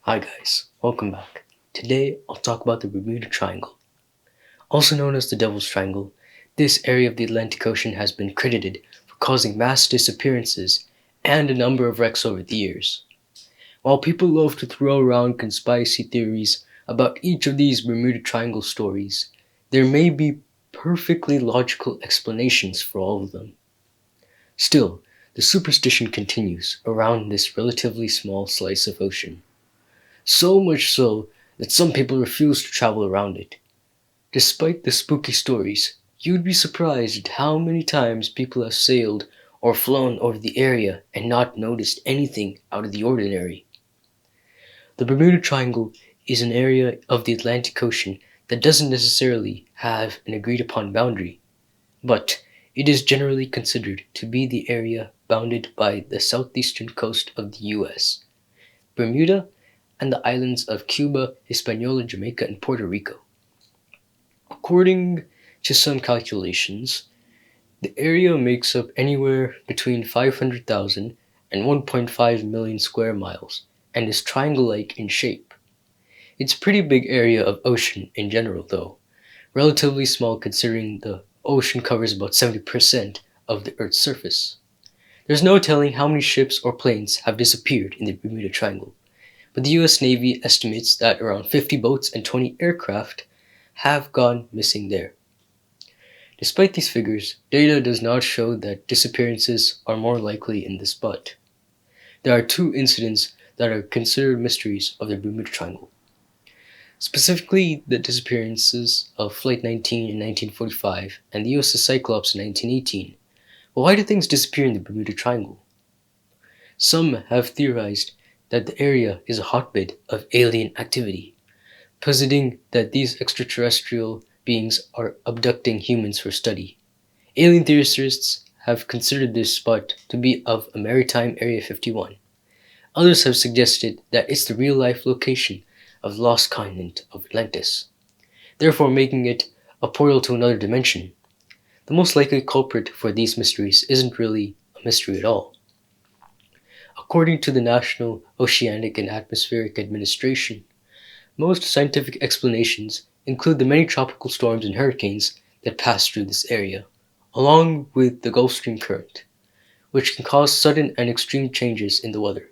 Hi guys, welcome back. Today I'll talk about the Bermuda Triangle. Also known as the Devil's Triangle, this area of the Atlantic Ocean has been credited for causing mass disappearances and a number of wrecks over the years. While people love to throw around conspiracy theories about each of these Bermuda Triangle stories, there may be perfectly logical explanations for all of them. Still, the superstition continues around this relatively small slice of ocean. So much so that some people refuse to travel around it. Despite the spooky stories, you'd be surprised at how many times people have sailed or flown over the area and not noticed anything out of the ordinary. The Bermuda Triangle is an area of the Atlantic Ocean that doesn't necessarily have an agreed upon boundary, but it is generally considered to be the area bounded by the southeastern coast of the US, Bermuda, and the islands of Cuba, Hispaniola, Jamaica, and Puerto Rico. According to some calculations, the area makes up anywhere between 500,000 and 1.5 million square miles and is triangle-like in shape. It's a pretty big area of ocean in general, though, relatively small considering the ocean covers about 70% of the Earth's surface. There's no telling how many ships or planes have disappeared in the Bermuda Triangle, but the US Navy estimates that around 50 boats and 20 aircraft have gone missing there. Despite these figures, data does not show that disappearances are more likely in this spot. There are two incidents that are considered mysteries of the Bermuda Triangle. Specifically, the disappearances of Flight 19 in 1945 and the USS Cyclops in 1918. But why do things disappear in the Bermuda Triangle? Some have theorized that the area is a hotbed of alien activity, positing that these extraterrestrial beings are abducting humans for study. Alien theorists have considered this spot to be of a maritime Area 51. Others have suggested that it's the real-life location of the lost continent of Atlantis, therefore making it a portal to another dimension. The most likely culprit for these mysteries isn't really a mystery at all. According to the National Oceanic and Atmospheric Administration, most scientific explanations include the many tropical storms and hurricanes that pass through this area, along with the Gulf Stream current, which can cause sudden and extreme changes in the weather.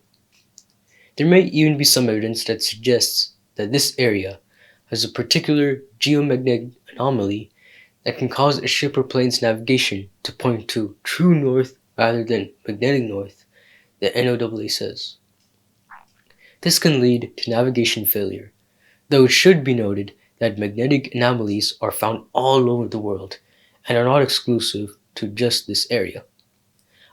There may even be some evidence that suggests that this area has a particular geomagnetic anomaly that can cause a ship or plane's navigation to point to true north rather than magnetic north, the NOAA says. This can lead to navigation failure, though it should be noted that magnetic anomalies are found all over the world and are not exclusive to just this area.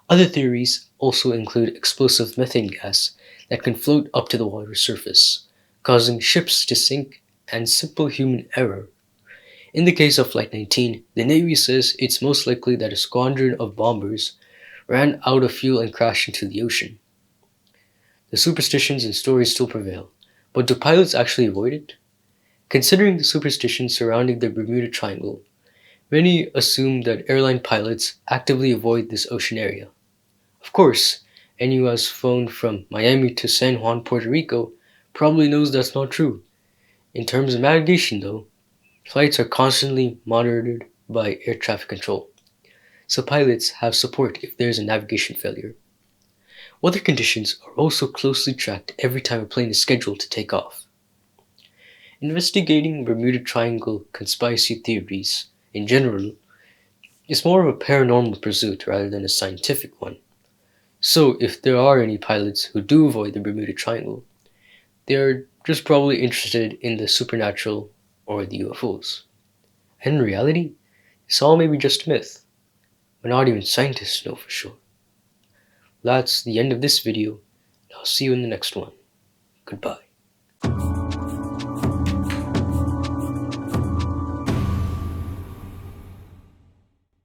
Other theories also include explosive methane gas that can float up to the water's surface, causing ships to sink, and simple human error. In the case of Flight 19, the Navy says it's most likely that a squadron of bombers ran out of fuel and crashed into the ocean. The superstitions and stories still prevail, but do pilots actually avoid it? Considering the superstitions surrounding the Bermuda Triangle, many assume that airline pilots actively avoid this ocean area. Of course, anyone who has flown from Miami to San Juan, Puerto Rico, probably knows that's not true. In terms of navigation, though, flights are constantly monitored by air traffic control, so pilots have support if there is a navigation failure. Weather conditions are also closely tracked every time a plane is scheduled to take off. Investigating Bermuda Triangle conspiracy theories, in general, is more of a paranormal pursuit rather than a scientific one. So, if there are any pilots who do avoid the Bermuda Triangle, they are just probably interested in the supernatural or the UFOs. And in reality, this all may be just a myth, but not even scientists know for sure. That's the end of this video, and I'll see you in the next one. Goodbye.